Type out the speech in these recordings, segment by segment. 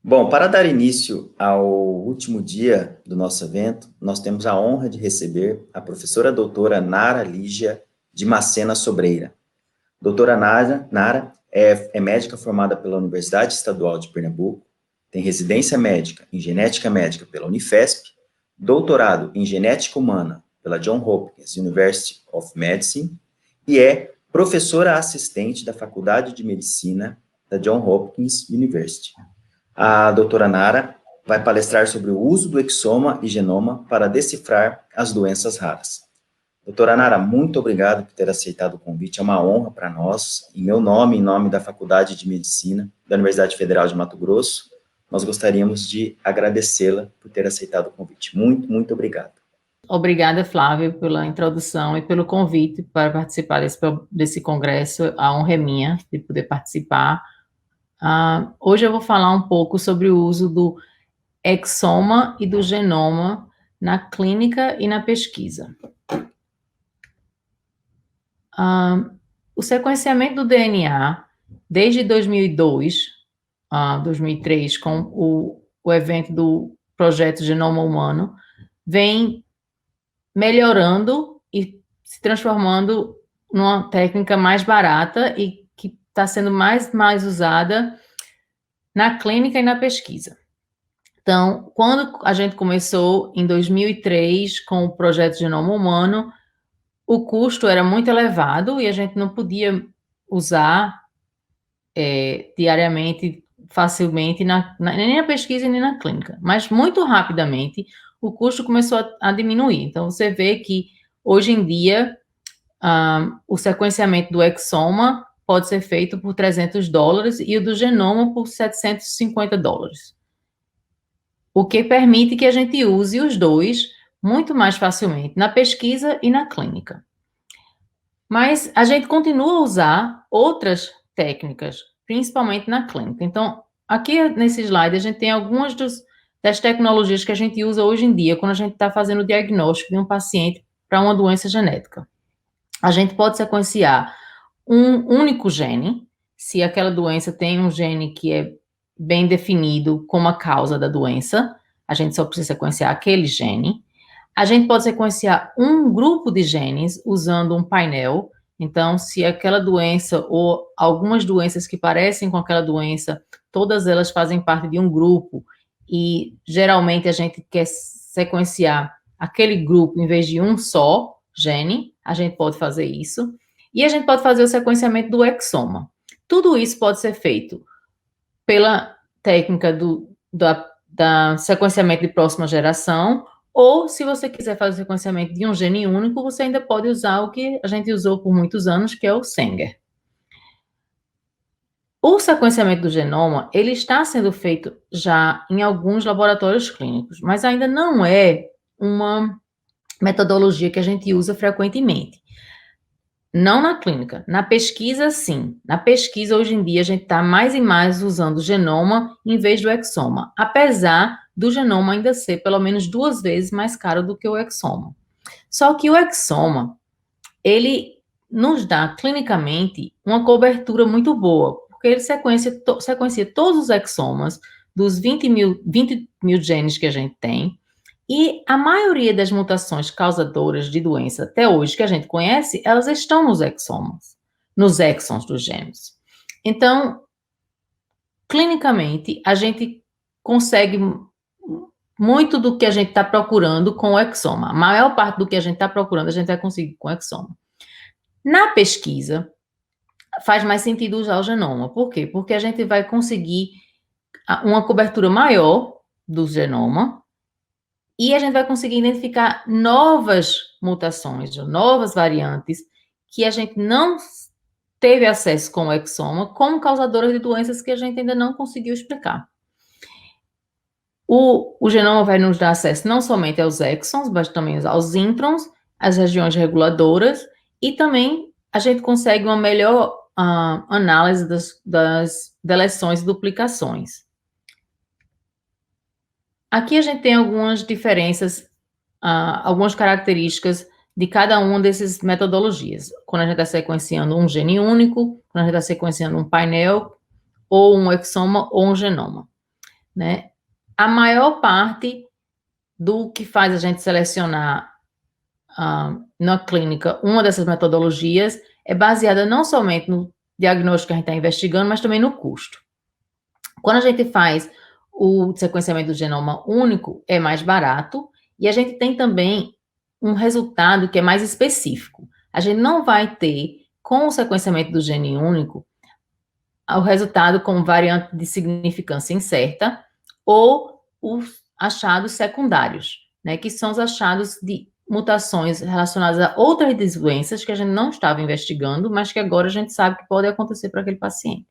Bom, para dar início ao último dia do nosso evento, nós temos a honra de receber a professora doutora Nara Lígia de Macena Sobreira. Doutora Nara é médica formada pela Universidade Estadual de Pernambuco, tem residência médica em genética médica pela Unifesp, doutorado em genética humana pela Johns Hopkins University of Medicine e é professora assistente da Faculdade de Medicina da Johns Hopkins University. A doutora Nara vai palestrar sobre o uso do exoma e genoma para decifrar as doenças raras. Doutora Nara, muito obrigado por ter aceitado o convite, é uma honra para nós. Em meu nome, em nome da Faculdade de Medicina da Universidade Federal de Mato Grosso, nós gostaríamos de agradecê-la por ter aceitado o convite. Muito, muito obrigado. Obrigada, Flávio, pela introdução e pelo convite para participar desse congresso. A honra é minha de poder participar. Hoje eu vou falar um pouco sobre o uso do exoma e do genoma na clínica e na pesquisa. O sequenciamento do DNA, desde 2002, 2003, com o evento do Projeto Genoma Humano, vem melhorando e se transformando numa técnica mais barata e que está sendo mais usada na clínica e na pesquisa. Então, quando a gente começou em 2003 com o projeto Genoma Humano, o custo era muito elevado e a gente não podia usar diariamente, facilmente, nem na pesquisa nem na clínica. Mas muito rapidamente o custo começou a diminuir. Então, você vê que hoje em dia o sequenciamento do exoma pode ser feito por $300 e o do genoma por $750. O que permite que a gente use os dois muito mais facilmente na pesquisa e na clínica. Mas a gente continua a usar outras técnicas, principalmente na clínica. Então, aqui nesse slide a gente tem algumas das tecnologias que a gente usa hoje em dia quando a gente está fazendo o diagnóstico de um paciente para uma doença genética. A gente pode sequenciar um único gene, se aquela doença tem um gene que é bem definido como a causa da doença, a gente só precisa sequenciar aquele gene. A gente pode sequenciar um grupo de genes usando um painel. Então, se aquela doença ou algumas doenças que parecem com aquela doença, todas elas fazem parte de um grupo e geralmente a gente quer sequenciar aquele grupo em vez de um só gene, a gente pode fazer isso. E a gente pode fazer o sequenciamento do exoma. Tudo isso pode ser feito pela técnica da sequenciamento de próxima geração, ou se você quiser fazer o sequenciamento de um gene único, você ainda pode usar o que a gente usou por muitos anos, que é o Sanger. O sequenciamento do genoma, ele está sendo feito já em alguns laboratórios clínicos, mas ainda não é uma metodologia que a gente usa frequentemente. Não na clínica, na pesquisa sim. Na pesquisa, hoje em dia, a gente está mais e mais usando o genoma em vez do exoma, apesar do genoma ainda ser pelo menos 2 vezes mais caro do que o exoma. Só que o exoma, ele nos dá clinicamente uma cobertura muito boa, porque ele sequencia todos os exomas dos 20 mil genes que a gente tem, e a maioria das mutações causadoras de doença até hoje que a gente conhece, elas estão nos exons dos genes. Então, clinicamente, a gente consegue muito do que a gente está procurando com o exoma. A maior parte do que a gente está procurando, a gente vai conseguir com o exoma. Na pesquisa, faz mais sentido usar o genoma. Por quê? Porque a gente vai conseguir uma cobertura maior do genoma, e a gente vai conseguir identificar novas mutações, novas variantes, que a gente não teve acesso com o exoma, como causadoras de doenças que a gente ainda não conseguiu explicar. O genoma vai nos dar acesso não somente aos exons, mas também aos introns, às regiões reguladoras, e também a gente consegue uma melhor análise das deleções e duplicações. Aqui a gente tem algumas diferenças, algumas características de cada uma dessas metodologias. Quando a gente está sequenciando um gene único, quando a gente está sequenciando um painel, ou um exoma, ou um genoma. né? A maior parte do que faz a gente selecionar na clínica uma dessas metodologias é baseada não somente no diagnóstico que a gente está investigando, mas também no custo. Quando a gente faz o sequenciamento do genoma único, é mais barato, e a gente tem também um resultado que é mais específico. A gente não vai ter, com o sequenciamento do gene único, o resultado com variante de significância incerta ou os achados secundários, né, que são os achados de mutações relacionadas a outras doenças que a gente não estava investigando, mas que agora a gente sabe que pode acontecer para aquele paciente.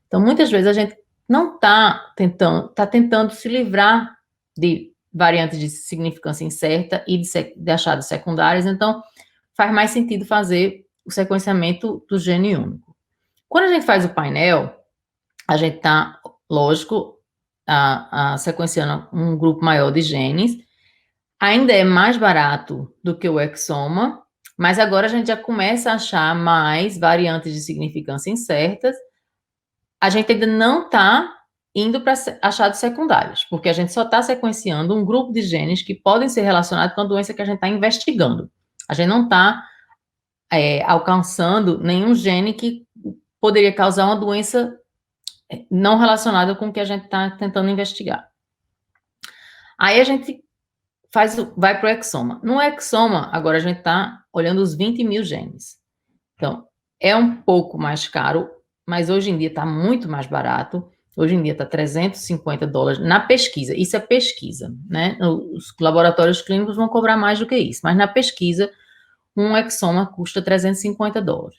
Então, muitas vezes a gente não está tentando se livrar de variantes de significância incerta e de achados secundários, então faz mais sentido fazer o sequenciamento do gene único. Quando a gente faz o painel, a gente está, lógico, sequenciando um grupo maior de genes. Ainda é mais barato do que o exoma, mas agora a gente já começa a achar mais variantes de significância incertas. A gente ainda não está indo para achados secundários, porque a gente só está sequenciando um grupo de genes que podem ser relacionados com a doença que a gente está investigando. A gente não está alcançando nenhum gene que poderia causar uma doença não relacionada com o que a gente está tentando investigar. Aí a gente vai para o exoma. No exoma, agora a gente está olhando os 20 mil genes. Então, é um pouco mais caro, mas hoje em dia está muito mais barato. Hoje em dia está $350 na pesquisa. Isso é pesquisa, né? Os laboratórios clínicos vão cobrar mais do que isso, mas na pesquisa, um exoma custa $350.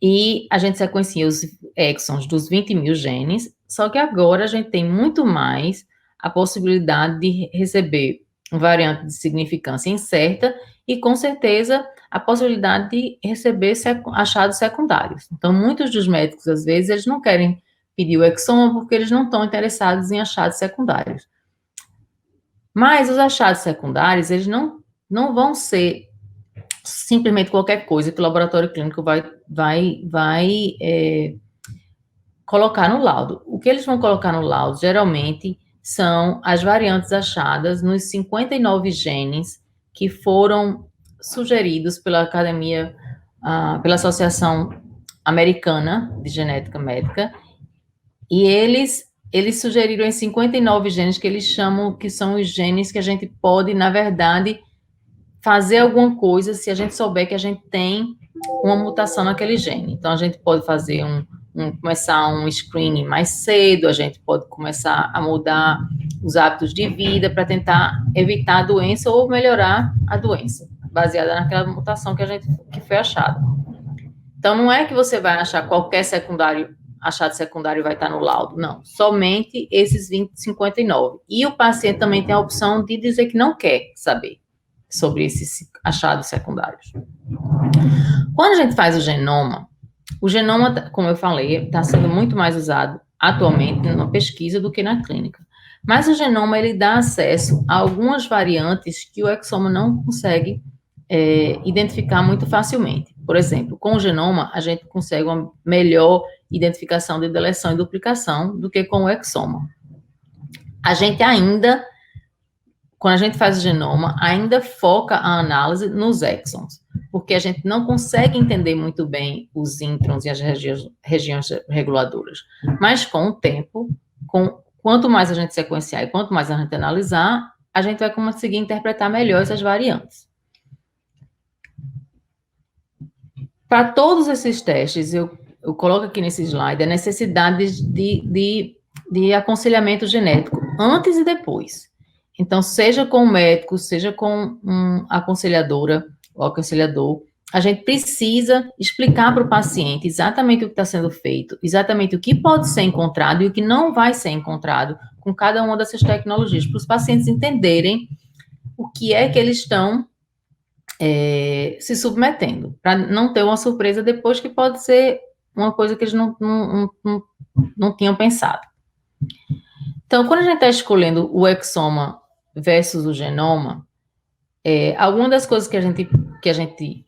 E a gente sequencia os exons dos 20 mil genes, só que agora a gente tem muito mais a possibilidade de receber variante de significância incerta e, com certeza, a possibilidade de receber achados secundários. Então, muitos dos médicos, às vezes, eles não querem pedir o exoma porque eles não estão interessados em achados secundários. Mas os achados secundários, eles não vão ser simplesmente qualquer coisa que o laboratório clínico vai colocar no laudo. O que eles vão colocar no laudo, geralmente, são as variantes achadas nos 59 genes que foram sugeridos pela Academia, pela Associação Americana de Genética Médica, e eles sugeriram em 59 genes que eles chamam que são os genes que a gente pode, na verdade, fazer alguma coisa se a gente souber que a gente tem uma mutação naquele gene. Então, a gente pode fazer começar um screening mais cedo, a gente pode começar a mudar os hábitos de vida para tentar evitar a doença ou melhorar a doença, baseada naquela mutação que foi achada. Então, não é que você vai achar qualquer achado secundário vai estar no laudo, não. Somente esses 59. E o paciente também tem a opção de dizer que não quer saber sobre esses achados secundários. Quando a gente faz o genoma, como eu falei, está sendo muito mais usado atualmente na pesquisa do que na clínica. Mas o genoma, ele dá acesso a algumas variantes que o exoma não consegue identificar muito facilmente. Por exemplo, com o genoma, a gente consegue uma melhor identificação de deleção e duplicação do que com o exoma. Quando a gente faz o genoma, ainda foca a análise nos exons, porque a gente não consegue entender muito bem os introns e as regiões reguladoras. Mas com o tempo, quanto mais a gente sequenciar e quanto mais a gente analisar, a gente vai conseguir interpretar melhor essas variantes. Para todos esses testes, eu coloco aqui nesse slide a necessidade de aconselhamento genético, antes e depois. Então, seja com o médico, seja com a aconselhadora ou aconselhador, a gente precisa explicar para o paciente exatamente o que está sendo feito, exatamente o que pode ser encontrado e o que não vai ser encontrado com cada uma dessas tecnologias, para os pacientes entenderem o que é que eles estão se submetendo, para não ter uma surpresa depois que pode ser uma coisa que eles não tinham pensado. Então, quando a gente está escolhendo o exoma versus o genoma, algumas das coisas que a gente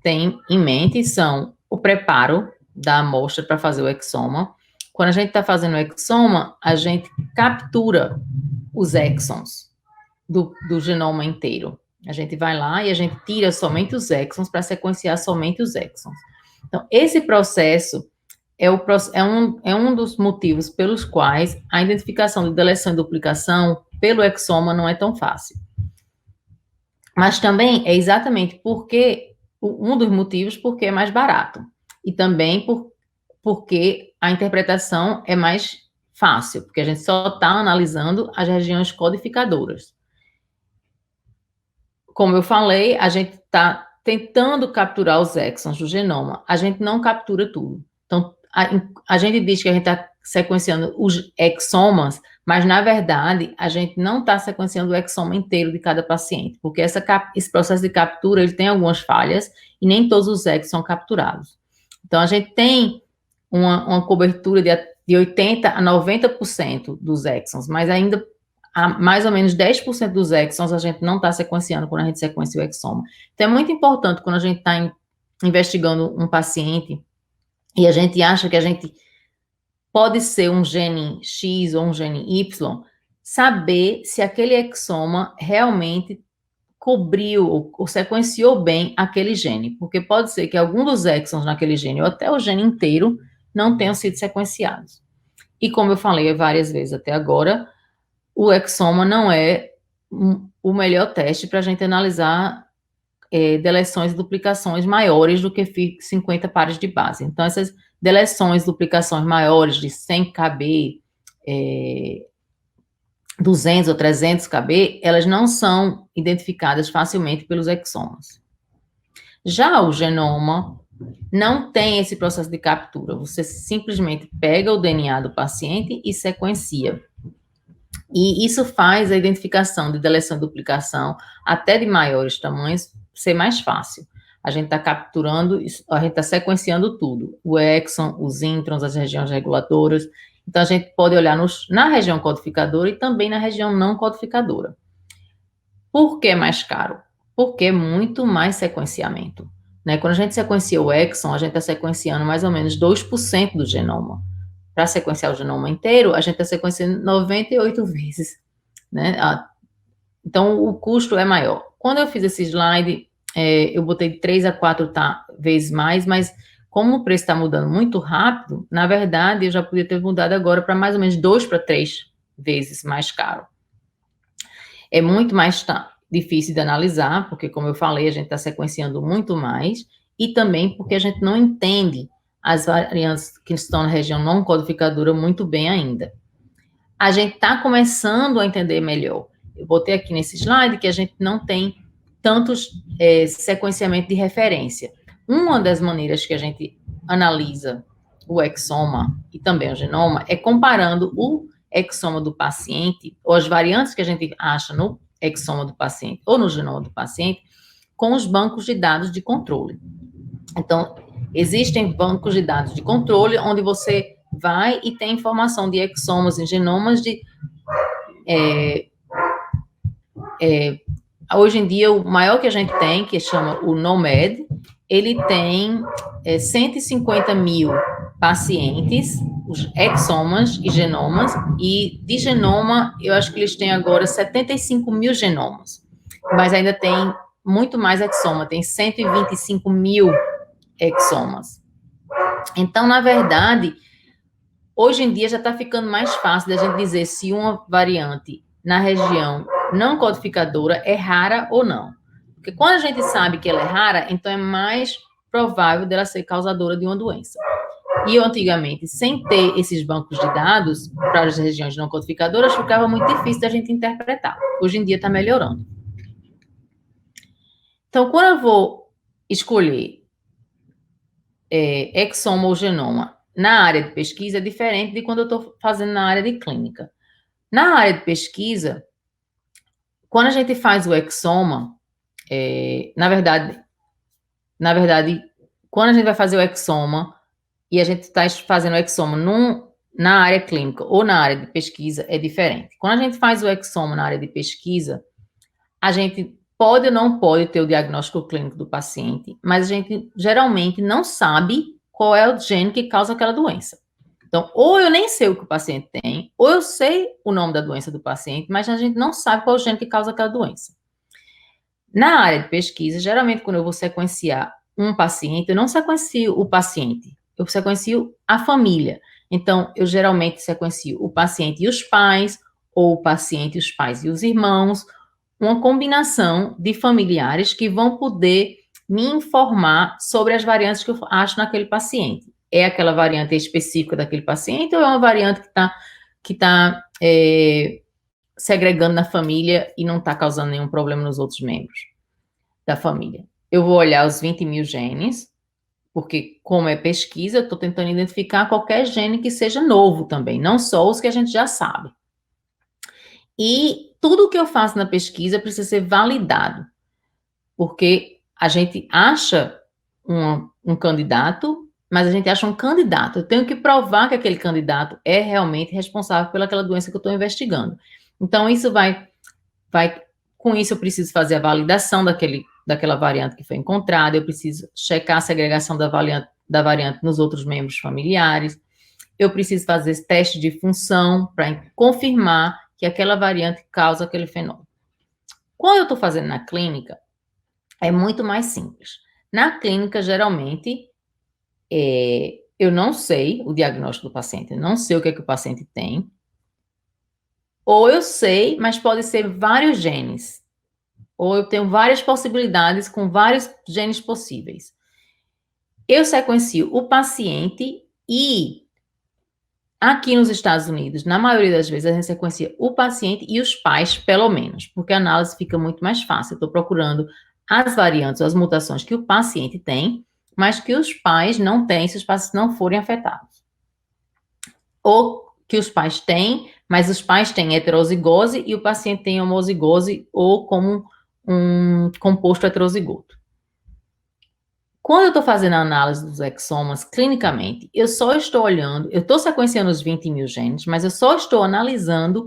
tem em mente são o preparo da amostra para fazer o exoma. quando a gente está fazendo o exoma, a gente captura os exons do genoma inteiro. A gente vai lá e a gente tira somente os exons para sequenciar somente os exons. Então, esse processo é um dos motivos pelos quais a identificação de deleção e duplicação pelo exoma não é tão fácil. Mas também é exatamente porque, um dos motivos porque é mais barato. E também porque a interpretação é mais fácil, porque a gente só está analisando as regiões codificadoras. Como eu falei, a gente está tentando capturar os exons do genoma, a gente não captura tudo. Então, a gente diz que a gente está sequenciando os exomas, mas, na verdade, a gente não está sequenciando o exoma inteiro de cada paciente, porque esse processo de captura ele tem algumas falhas e nem todos os exons são capturados. Então, a gente tem uma cobertura de 80% a 90% dos exons, mas ainda mais ou menos 10% dos exons a gente não está sequenciando quando a gente sequencia o exoma. Então, é muito importante quando a gente está investigando um paciente e a gente acha que a gente pode ser um gene X ou um gene Y, saber se aquele exoma realmente cobriu ou sequenciou bem aquele gene, porque pode ser que algum dos exons naquele gene, ou até o gene inteiro, não tenham sido sequenciados. E como eu falei várias vezes até agora, o exoma não é o melhor teste para a gente analisar deleções e duplicações maiores do que 50 pares de base. Então, essas deleções, duplicações maiores de 100 KB, 200 ou 300 KB, elas não são identificadas facilmente pelos exomas. Já o genoma não tem esse processo de captura. Você simplesmente pega o DNA do paciente e sequencia. E isso faz a identificação de deleção e duplicação, até de maiores tamanhos, ser mais fácil. A gente está capturando, a gente está sequenciando tudo. O exon, os introns, as regiões reguladoras. Então, a gente pode olhar na região codificadora e também na região não codificadora. Por que mais caro? Porque é muito mais sequenciamento. Né? Quando a gente sequencia o exon, a gente está sequenciando mais ou menos 2% do genoma. Para sequenciar o genoma inteiro, a gente está sequenciando 98 vezes, né? Então, o custo é maior. Quando eu fiz esse slide, eu botei de 3 a 4 vezes mais, mas como o preço está mudando muito rápido, na verdade, eu já podia ter mudado agora para mais ou menos 2 para 3 vezes mais caro. É muito mais difícil de analisar, porque, como eu falei, a gente está sequenciando muito mais, e também porque a gente não entende as variantes que estão na região não codificadora muito bem ainda. A gente está começando a entender melhor. Eu botei aqui nesse slide que a gente não tem tantos sequenciamento de referência. Uma das maneiras que a gente analisa o exoma e também o genoma é comparando o exoma do paciente, ou as variantes que a gente acha no exoma do paciente ou no genoma do paciente, com os bancos de dados de controle. Então, existem bancos de dados de controle onde você vai e tem informação de exomas e genomas de... hoje em dia, o maior que a gente tem, que chama o NOMED, ele tem 150 mil pacientes, os exomas e genomas, e de genoma, eu acho que eles têm agora 75 mil genomas, mas ainda tem muito mais exoma, tem 125 mil exomas. Então, na verdade, hoje em dia já está ficando mais fácil da gente dizer se uma variante na região não codificadora é rara ou não. Porque quando a gente sabe que ela é rara, então é mais provável dela ser causadora de uma doença. E antigamente, sem ter esses bancos de dados para as regiões não codificadoras, ficava muito difícil da gente interpretar. Hoje em dia está melhorando. Então, quando eu vou escolher exoma ou genoma na área de pesquisa, é diferente de quando eu estou fazendo na área de clínica. Na área de pesquisa, quando a gente faz o exoma, na verdade, quando a gente vai fazer o exoma e a gente está fazendo o exoma na área clínica ou na área de pesquisa, é diferente. Quando a gente faz o exoma na área de pesquisa, a gente pode ou não pode ter o diagnóstico clínico do paciente, mas a gente geralmente não sabe qual é o gene que causa aquela doença. Então, ou eu nem sei o que o paciente tem, ou eu sei o nome da doença do paciente, mas a gente não sabe qual é o gene que causa aquela doença. Na área de pesquisa, geralmente, quando eu vou sequenciar um paciente, eu não sequencio o paciente, eu sequencio a família. Então, eu geralmente sequencio o paciente e os pais, ou o paciente, os pais e os irmãos, uma combinação de familiares que vão poder me informar sobre as variantes que eu acho naquele paciente. É aquela variante específica daquele paciente ou é uma variante que tá segregando na família e não está causando nenhum problema nos outros membros da família? Eu vou olhar os 20 mil genes, porque como é pesquisa, eu estou tentando identificar qualquer gene que seja novo também, não só os que a gente já sabe. E tudo que eu faço na pesquisa precisa ser validado, porque a gente acha um candidato, mas a gente acha um candidato. Eu tenho que provar que aquele candidato é realmente responsável pelaquela doença que eu estou investigando. Então, isso com isso eu preciso fazer a validação daquela variante que foi encontrada, eu preciso checar a segregação da variante nos outros membros familiares, eu preciso fazer esse teste de função para confirmar que aquela variante causa aquele fenômeno. Quando eu estou fazendo na clínica, é muito mais simples. Na clínica, geralmente, eu não sei o diagnóstico do paciente, eu não sei o que é que o paciente tem, ou eu sei, mas pode ser vários genes, ou eu tenho várias possibilidades com vários genes possíveis. Eu sequencio o paciente e aqui nos Estados Unidos, na maioria das vezes, a gente sequencia o paciente e os pais, pelo menos, porque a análise fica muito mais fácil. Eu estou procurando as variantes, as mutações que o paciente tem, mas que os pais não têm se os pacientes não forem afetados. Ou que os pais têm, mas os pais têm heterozigose e o paciente tem homozigose ou como um composto heterozigoto. Quando eu estou fazendo a análise dos exomas clinicamente, eu só estou olhando, eu estou sequenciando os 20 mil genes, mas eu só estou analisando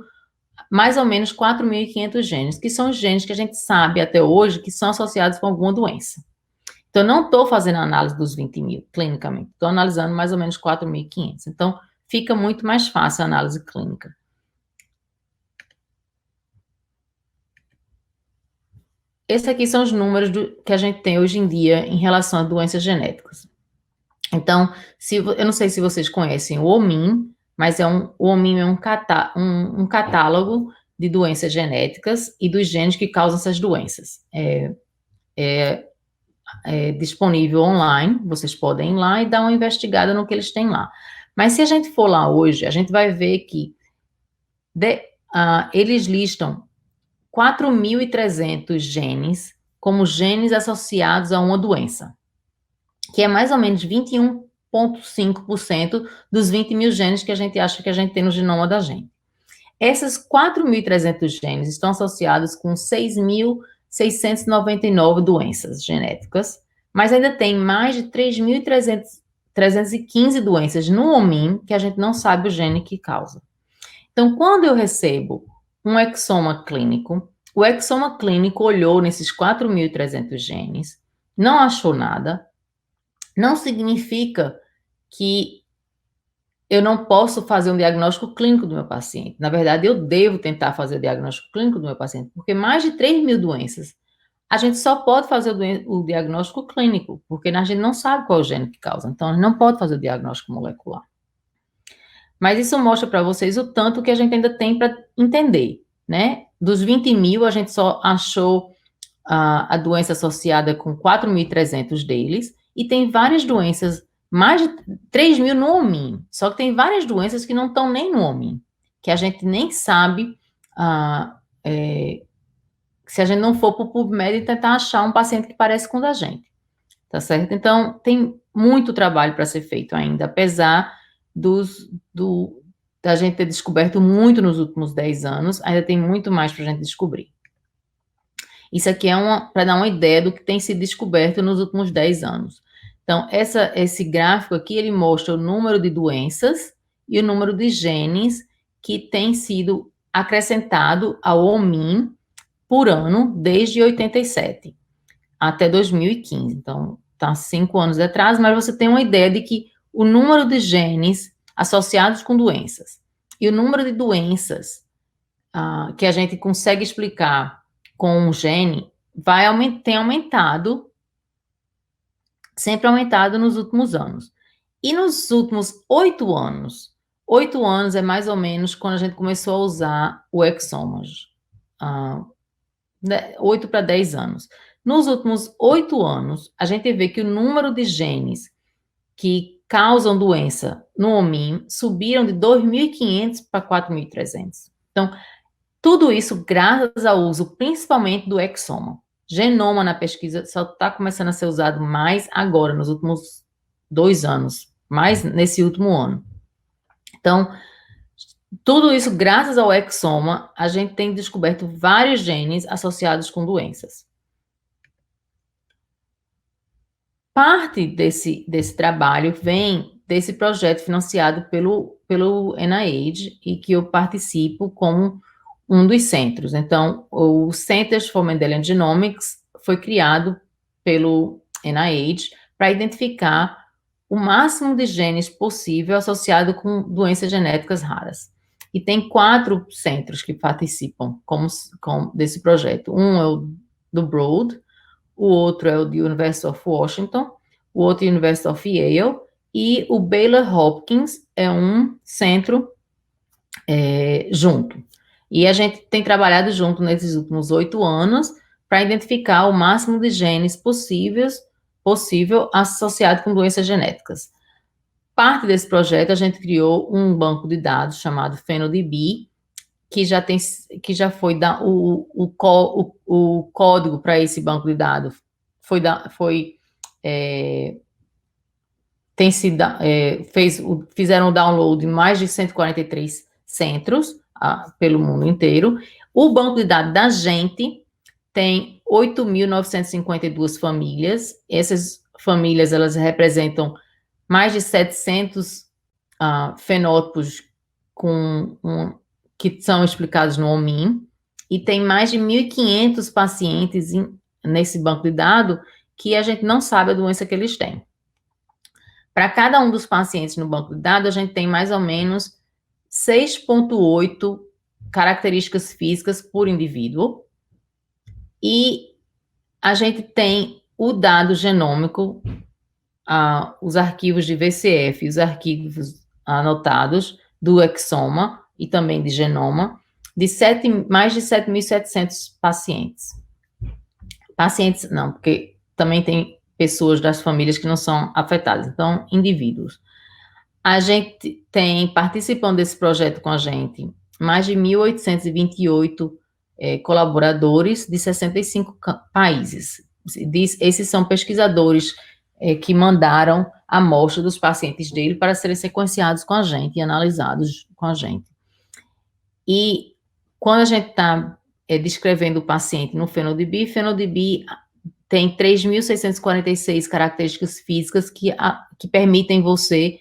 mais ou menos 4.500 genes, que são os genes que a gente sabe até hoje que são associados com alguma doença. Então, eu não estou fazendo a análise dos 20 mil clinicamente, estou analisando mais ou menos 4.500. Então, fica muito mais fácil a análise clínica. Esses aqui são os números que a gente tem hoje em dia em relação a doenças genéticas. Então, eu não sei se vocês conhecem o OMIM, mas o OMIM é um catálogo de doenças genéticas e dos genes que causam essas doenças. É disponível online, vocês podem ir lá e dar uma investigada no que eles têm lá. Mas se a gente for lá hoje, a gente vai ver que eles listam 4.300 genes como genes associados a uma doença, que é mais ou menos 21,5% dos 20 mil genes que a gente acha que a gente tem no genoma da gente. Essas 4.300 genes estão associados com 6.699 doenças genéticas, mas ainda tem mais de 3.315 doenças no homem que a gente não sabe o gene que causa. Então, quando eu recebo um exoma clínico, o exoma clínico olhou nesses 4.300 genes, não achou nada, não significa que eu não posso fazer um diagnóstico clínico do meu paciente. Na verdade, eu devo tentar fazer o diagnóstico clínico do meu paciente, porque mais de 3 mil doenças, a gente só pode fazer o diagnóstico clínico, porque a gente não sabe qual é o gene que causa, então a gente não pode fazer o diagnóstico molecular. Mas isso mostra para vocês o tanto que a gente ainda tem para entender, né? Dos 20 mil, a gente só achou a doença associada com 4.300 deles, e tem várias doenças, mais de 3 mil no homem, só que tem várias doenças que não estão nem no homem, que a gente nem sabe, se a gente não for para o PubMed e tentar achar um paciente que parece com o da gente, tá certo? Então, tem muito trabalho para ser feito ainda, apesar da gente ter descoberto muito nos últimos 10 anos, ainda tem muito mais para a gente descobrir. Isso aqui é para dar uma ideia do que tem sido descoberto nos últimos 10 anos. Então, esse gráfico aqui, ele mostra o número de doenças e o número de genes que tem sido acrescentado ao homem por ano desde 87 até 2015. Então, está 5 anos atrás, mas você tem uma ideia de que o número de genes associados com doenças. E o número de doenças que a gente consegue explicar com um gene tem aumentado, sempre aumentado nos últimos anos. E nos últimos 8 anos é mais ou menos quando a gente começou a usar o exomas. 8 para 10 anos. Nos últimos 8 anos, a gente vê que o número de genes que causam doença no homem subiram de 2.500 para 4.300. Então, tudo isso graças ao uso principalmente do exoma. Genoma na pesquisa só está começando a ser usado mais agora, nos últimos 2 anos, mais nesse último ano. Então, tudo isso graças ao exoma, a gente tem descoberto vários genes associados com doenças. Parte desse trabalho vem desse projeto financiado pelo NIH e que eu participo como um dos centros. Então, o Centers for Mendelian Genomics foi criado pelo NIH para identificar o máximo de genes possível associado com doenças genéticas raras. E tem 4 centros que participam desse projeto. Um é o do Broad, o outro é o de University of Washington, o outro é o University of Yale, e o Baylor Hopkins é um centro junto. E a gente tem trabalhado junto nesses últimos 8 anos para identificar o máximo de genes possível associado com doenças genéticas. Parte desse projeto, a gente criou um banco de dados chamado PhenoDB, que já foi o código para esse banco de dados fizeram o download em mais de 143 centros pelo mundo inteiro. O banco de dados da gente tem 8.952 famílias. Essas famílias, elas representam mais de 700 fenótipos que são explicados no OMIM, e tem mais de 1.500 pacientes nesse banco de dados que a gente não sabe a doença que eles têm. Para cada um dos pacientes no banco de dados, a gente tem mais ou menos 6,8 características físicas por indivíduo, e a gente tem o dado genômico, os arquivos de VCF, os arquivos anotados do exoma e também de genoma, de mais de 7.700 pacientes. Pacientes não, porque também tem pessoas das famílias que não são afetadas, então, indivíduos. A gente tem, participando desse projeto com a gente, mais de 1.828 colaboradores de 65 países. Esses são pesquisadores que mandaram a amostra dos pacientes dele para serem sequenciados com a gente e analisados com a gente. E quando a gente está descrevendo o paciente no PhenoDB tem 3.646 características físicas que permitem você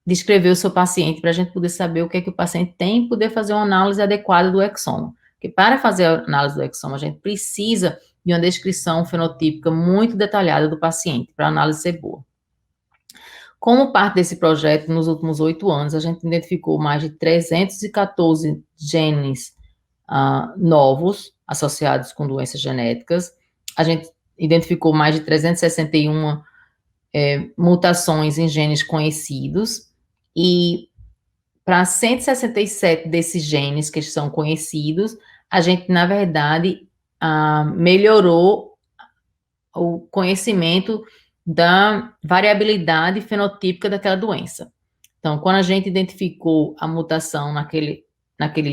descrever o seu paciente, para a gente poder saber o que é que o paciente tem e poder fazer uma análise adequada do exoma. Porque para fazer a análise do exoma, a gente precisa de uma descrição fenotípica muito detalhada do paciente, para a análise ser boa. Como parte desse projeto, nos últimos 8 anos, a gente identificou mais de 314 genes novos associados com doenças genéticas. A gente identificou mais de 361 mutações em genes conhecidos, e para 167 desses genes que são conhecidos, a gente, na verdade, melhorou o conhecimento da variabilidade fenotípica daquela doença. Então, quando a gente identificou a mutação naquele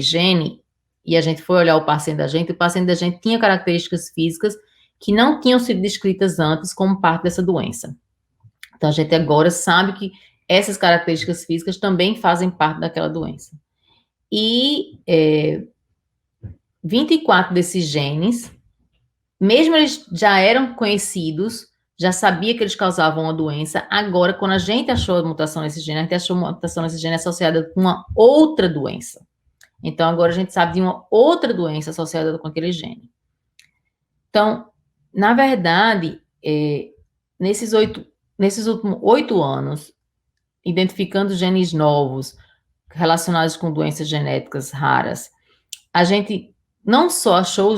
gene, e a gente foi olhar o paciente da gente tinha características físicas que não tinham sido descritas antes como parte dessa doença. Então, a gente agora sabe que essas características físicas também fazem parte daquela doença. E 24 desses genes, mesmo eles já eram conhecidos, já sabia que eles causavam uma doença, agora, quando a gente achou a mutação nesse gene, a gente achou uma mutação nesse gene associada com uma outra doença. Então, agora a gente sabe de uma outra doença associada com aquele gene. Então, na verdade, nesses últimos 8 anos, identificando genes novos relacionados com doenças genéticas raras, a gente não só achou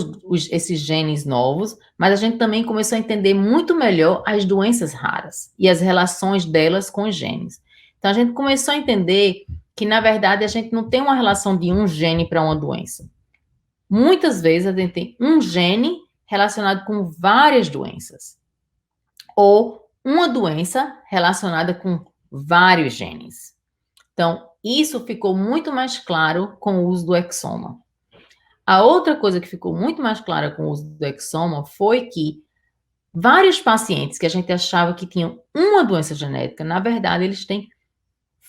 esses genes novos, mas a gente também começou a entender muito melhor as doenças raras e as relações delas com os genes. Então, a gente começou a entender que, na verdade, a gente não tem uma relação de um gene para uma doença. Muitas vezes, a gente tem um gene relacionado com várias doenças, ou uma doença relacionada com vários genes. Então, isso ficou muito mais claro com o uso do exoma. A outra coisa que ficou muito mais clara com o uso do exoma foi que vários pacientes que a gente achava que tinham uma doença genética, na verdade, eles têm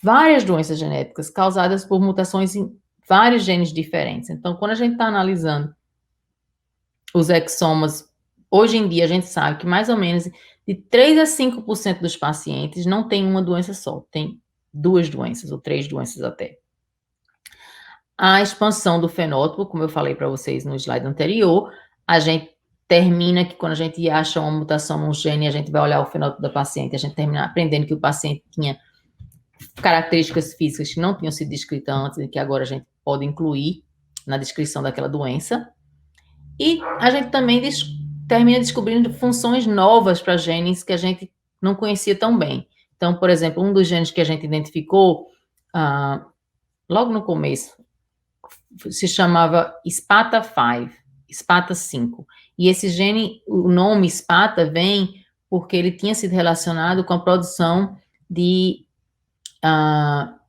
várias doenças genéticas causadas por mutações em vários genes diferentes. Então, quando a gente está analisando os exomas, hoje em dia a gente sabe que mais ou menos de 3 a 5% dos pacientes não tem uma doença só, tem 2 doenças ou 3 doenças até. A expansão do fenótipo, como eu falei para vocês no slide anterior, a gente termina que quando a gente acha uma mutação num gene, a gente vai olhar o fenótipo da paciente, a gente termina aprendendo que o paciente tinha características físicas que não tinham sido descritas antes e que agora a gente pode incluir na descrição daquela doença. E a gente também termina descobrindo funções novas para genes que a gente não conhecia tão bem. Então, por exemplo, um dos genes que a gente identificou logo no começo se chamava SPATA5, SPATA5. E esse gene, o nome SPATA vem porque ele tinha sido relacionado com a produção de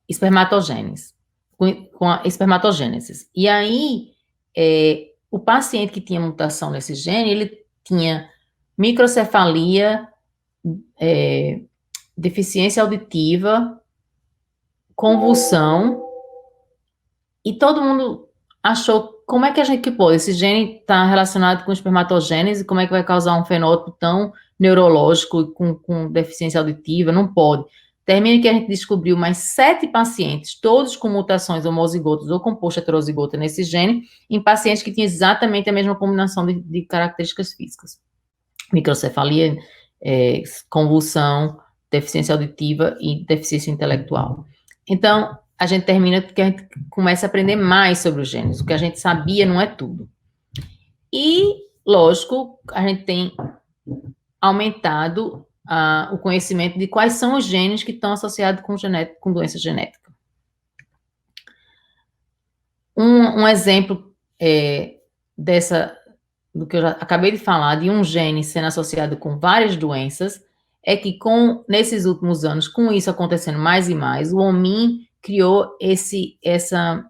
espermatogênese, com a espermatogênese. E aí, o paciente que tinha mutação nesse gene, ele tinha microcefalia, deficiência auditiva, convulsão, e todo mundo achou, como é que a gente que pode? Esse gene está relacionado com espermatogênese, como é que vai causar um fenótipo tão neurológico com deficiência auditiva? Não pode. Termina que a gente descobriu mais 7 pacientes, todos com mutações homozigotas ou composto heterozigota nesse gene, em pacientes que tinham exatamente a mesma combinação de características físicas. Microcefalia, convulsão, deficiência auditiva e deficiência intelectual. Então, a gente termina porque a gente começa a aprender mais sobre os genes. O que a gente sabia não é tudo. E, lógico, a gente tem aumentado o conhecimento de quais são os genes que estão associados com doença genética. Um exemplo do que eu já acabei de falar, de um gene sendo associado com várias doenças, é que nesses últimos anos, com isso acontecendo mais e mais, o OMIM criou essa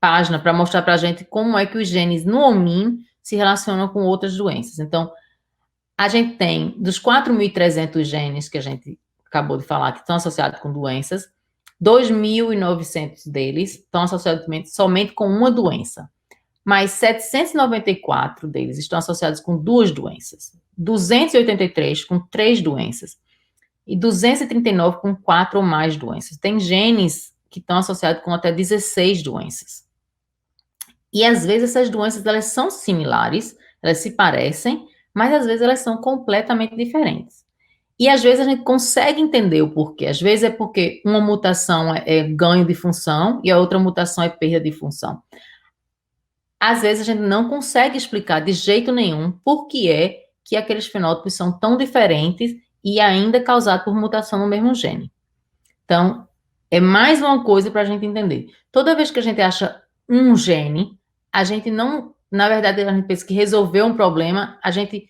página para mostrar para a gente como é que os genes no OMIM se relacionam com outras doenças. Então, a gente tem, dos 4.300 genes que a gente acabou de falar, que estão associados com doenças, 2.900 deles estão associados somente com uma doença, mas 794 deles estão associados com 2 doenças, 283 com 3 doenças, e 239 com 4 ou mais doenças. Tem genes que estão associados com até 16 doenças. E, às vezes, essas doenças, elas são similares, elas se parecem, mas, às vezes, elas são completamente diferentes. E, às vezes, a gente consegue entender o porquê. Às vezes, é porque uma mutação é ganho de função e a outra mutação é perda de função. Às vezes, a gente não consegue explicar de jeito nenhum por que é que aqueles fenótipos são tão diferentes e ainda causado por mutação no mesmo gene. Então, é mais uma coisa para a gente entender. Toda vez que a gente acha um gene, a gente não, na verdade, a gente pensa que resolveu um problema, a gente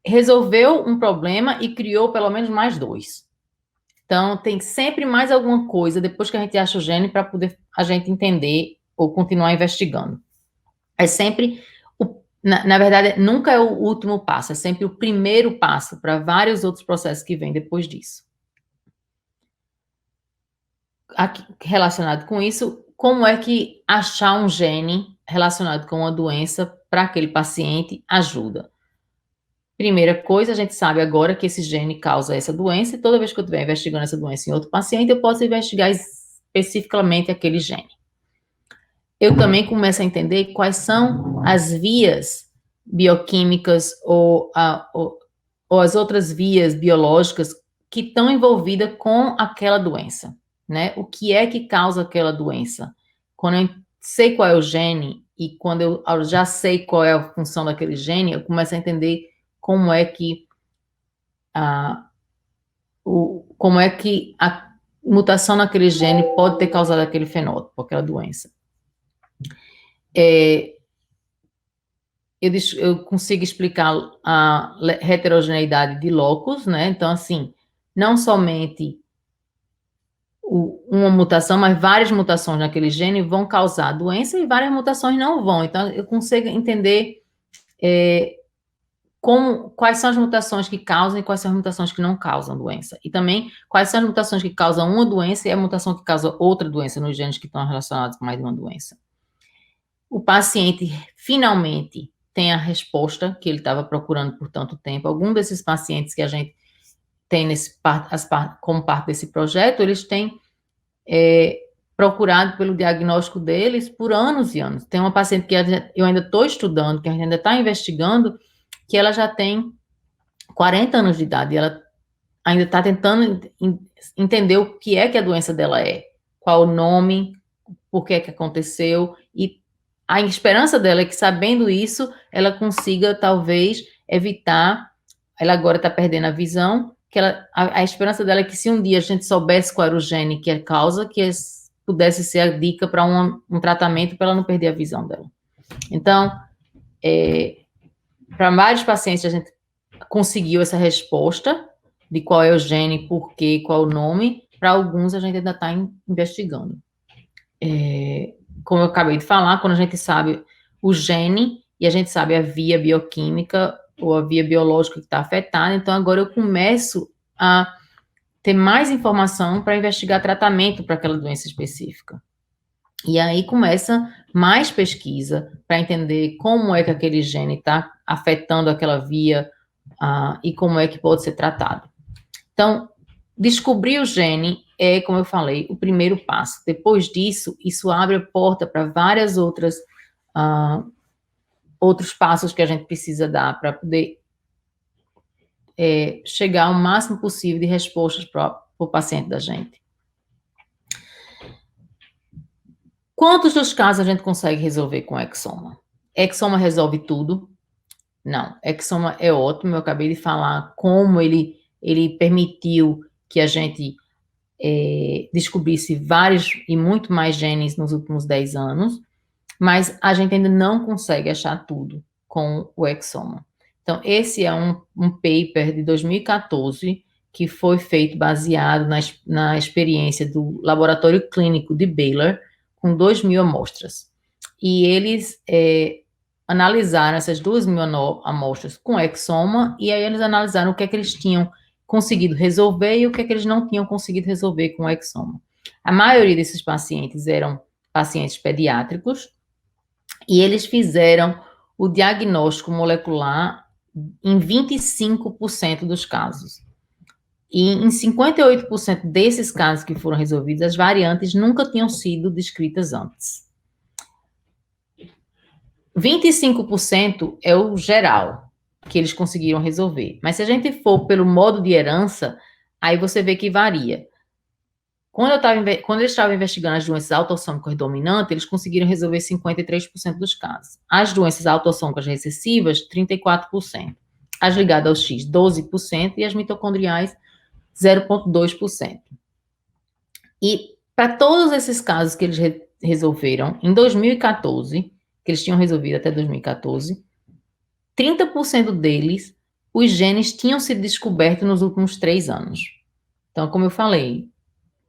resolveu um problema e criou pelo menos mais 2. Então, tem sempre mais alguma coisa depois que a gente acha o gene para poder a gente entender ou continuar investigando. É sempre... Na verdade, nunca é o último passo, é sempre o primeiro passo para vários outros processos que vêm depois disso. Aqui, relacionado com isso, como é que achar um gene relacionado com uma doença para aquele paciente ajuda? Primeira coisa, a gente sabe agora que esse gene causa essa doença, e toda vez que eu estiver investigando essa doença em outro paciente, eu posso investigar especificamente aquele gene. Eu também começo a entender quais são as vias bioquímicas ou as outras vias biológicas que estão envolvidas com aquela doença, né? O que é que causa aquela doença? Quando eu sei qual é o gene e quando eu já sei qual é a função daquele gene, eu começo a entender como é que como é que a mutação naquele gene pode ter causado aquele fenótipo, aquela doença. Eu consigo explicar a heterogeneidade de locus, né? Então, assim, não somente uma mutação, mas várias mutações naquele gene vão causar doença e várias mutações não vão. Então, eu consigo entender quais são as mutações que causam e quais são as mutações que não causam doença. E também quais são as mutações que causam uma doença e a mutação que causa outra doença nos genes que estão relacionados com mais de uma doença. O paciente finalmente tem a resposta que ele estava procurando por tanto tempo. Algum desses pacientes que a gente tem como parte desse projeto, eles têm procurado pelo diagnóstico deles por anos e anos. Tem uma paciente que eu ainda estou estudando, que a gente ainda está investigando, que ela já tem 40 anos de idade, e ela ainda está tentando entender o que é que a doença dela é, qual o nome, por que é que aconteceu, e a esperança dela é que, sabendo isso, ela consiga, talvez, evitar, ela agora está perdendo a visão, que a esperança dela é que, se um dia a gente soubesse qual era o gene que é a causa, que pudesse ser a dica para um tratamento para ela não perder a visão dela. Então, para vários pacientes, a gente conseguiu essa resposta de qual é o gene, por quê, qual o nome. Para alguns, a gente ainda está investigando. Como eu acabei de falar, quando a gente sabe o gene e a gente sabe a via bioquímica ou a via biológica que está afetada, então agora eu começo a ter mais informação para investigar tratamento para aquela doença específica. E aí começa mais pesquisa para entender como é que aquele gene está afetando aquela via e como é que pode ser tratado. Então, descobrir o gene é, como eu falei, o primeiro passo. Depois disso, isso abre a porta para várias outros passos que a gente precisa dar para poder chegar ao máximo possível de respostas para o paciente da gente. Quantos dos casos a gente consegue resolver com exoma? Exoma resolve tudo? Não. Exoma é ótimo, eu acabei de falar como ele permitiu que a gente descobrisse vários e muito mais genes nos últimos 10 anos, mas a gente ainda não consegue achar tudo com o exoma. Então, esse é um paper de 2014 que foi feito baseado na experiência do laboratório clínico de Baylor, com 2.000 amostras. E eles analisaram essas 2.000 amostras com exoma, e aí eles analisaram o que é que eles tinham conseguido resolver e o que é que eles não tinham conseguido resolver com o exoma. A maioria desses pacientes eram pacientes pediátricos, e eles fizeram o diagnóstico molecular em 25% dos casos. E em 58% desses casos que foram resolvidos, as variantes nunca tinham sido descritas antes. 25% é o geral que eles conseguiram resolver. Mas se a gente for pelo modo de herança, aí você vê que varia. Quando eles estavam investigando as doenças autossômicas dominantes, eles conseguiram resolver 53% dos casos. As doenças autossômicas recessivas, 34%. As ligadas ao X, 12%. E as mitocondriais, 0,2%. E para todos esses casos que eles resolveram, em 2014, que eles tinham resolvido até 2014, 30% deles, os genes tinham sido descobertos nos últimos 3 anos. Então, como eu falei,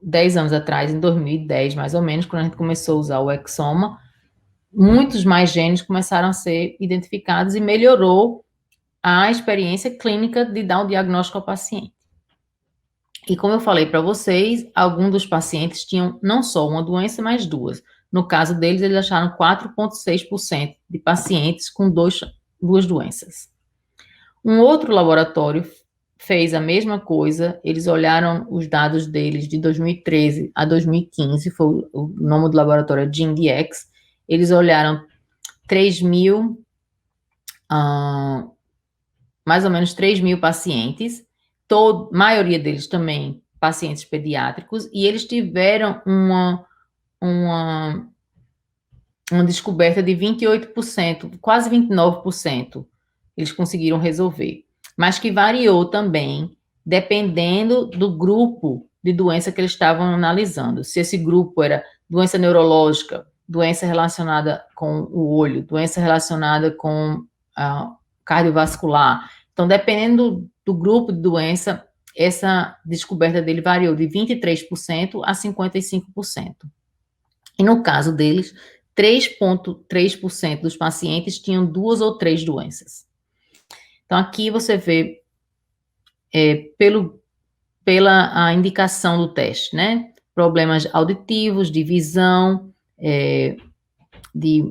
10 anos atrás, em 2010, mais ou menos, quando a gente começou a usar o exoma, muitos mais genes começaram a ser identificados e melhorou a experiência clínica de dar o diagnóstico ao paciente. E como eu falei para vocês, alguns dos pacientes tinham não só uma doença, mas 2. No caso deles, eles acharam 4,6% de pacientes com 2 doenças. Um outro laboratório fez a mesma coisa, eles olharam os dados deles de 2013 a 2015, foi o nome do laboratório GeneDx, eles olharam 3.000, mais ou menos 3.000 pacientes, maioria deles também pacientes pediátricos, e eles tiveram uma descoberta de 28%, quase 29%, eles conseguiram resolver, mas que variou também, dependendo do grupo de doença que eles estavam analisando. Se esse grupo era doença neurológica, doença relacionada com o olho, doença relacionada com cardiovascular. Então, dependendo do grupo de doença, essa descoberta dele variou de 23% a 55%. E no caso deles, 3,3% dos pacientes tinham 2 ou 3 doenças. Então, aqui você vê, pela a indicação do teste, né? Problemas auditivos, de visão, de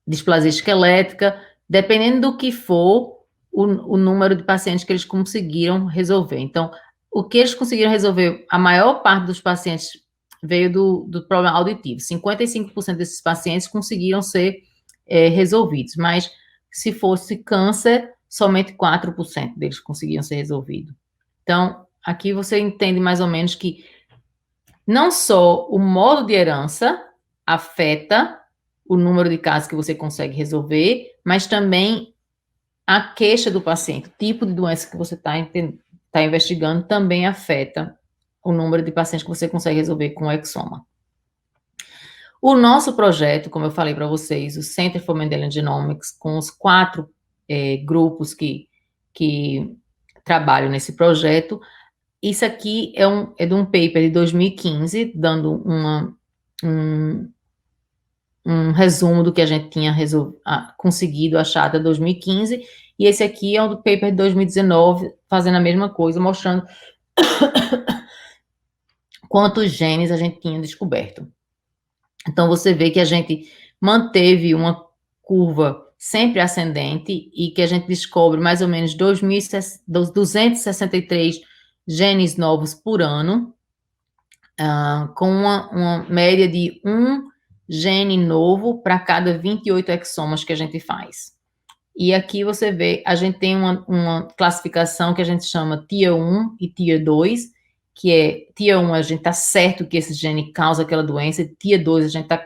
displasia esquelética, dependendo do que for o número de pacientes que eles conseguiram resolver. Então, o que eles conseguiram resolver, a maior parte dos pacientes veio do problema auditivo. 55% desses pacientes conseguiram ser resolvidos, mas se fosse câncer, somente 4% deles conseguiam ser resolvidos. Então, aqui você entende mais ou menos que não só o modo de herança afeta o número de casos que você consegue resolver, mas também a queixa do paciente, o tipo de doença que você está investigando também afeta o número de pacientes que você consegue resolver com o exoma. O nosso projeto, como eu falei para vocês, o Center for Mendelian Genomics, com os 4 grupos que trabalham nesse projeto, isso aqui é de um paper de 2015, dando um resumo do que a gente tinha conseguido achar até 2015, e esse aqui é um do paper de 2019, fazendo a mesma coisa, mostrando quantos genes a gente tinha descoberto. Então, você vê que a gente manteve uma curva sempre ascendente e que a gente descobre mais ou menos 263 genes novos por ano, com uma média de 1 gene novo para cada 28 exomas que a gente faz. E aqui você vê, a gente tem uma classificação que a gente chama Tier 1 e Tier 2, que é, Tier 1 a gente está certo que esse gene causa aquela doença, e Tier 2 a gente está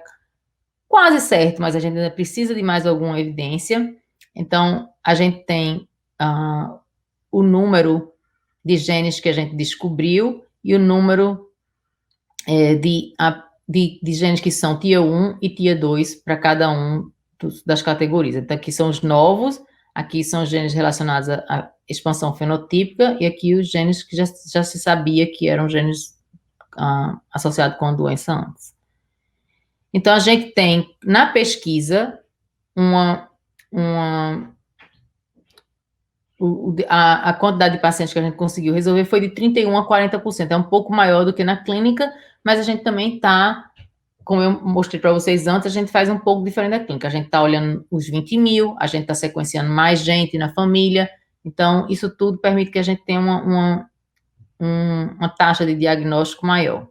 quase certo, mas a gente ainda precisa de mais alguma evidência. Então, a gente tem o número de genes que a gente descobriu e o número de genes que são Tier 1 e Tier 2 para cada um das categorias. Então, aqui são os novos, aqui são os genes relacionados à expansão fenotípica, e aqui os genes que já se sabia que eram genes associados com a doença antes. Então, a gente tem, na pesquisa, a quantidade de pacientes que a gente conseguiu resolver foi de 31% a 40%. É um pouco maior do que na clínica, mas a gente também está, como eu mostrei para vocês antes, a gente faz um pouco diferente da clínica. A gente está olhando os 20 mil, a gente está sequenciando mais gente na família. Então, isso tudo permite que a gente tenha uma taxa de diagnóstico maior.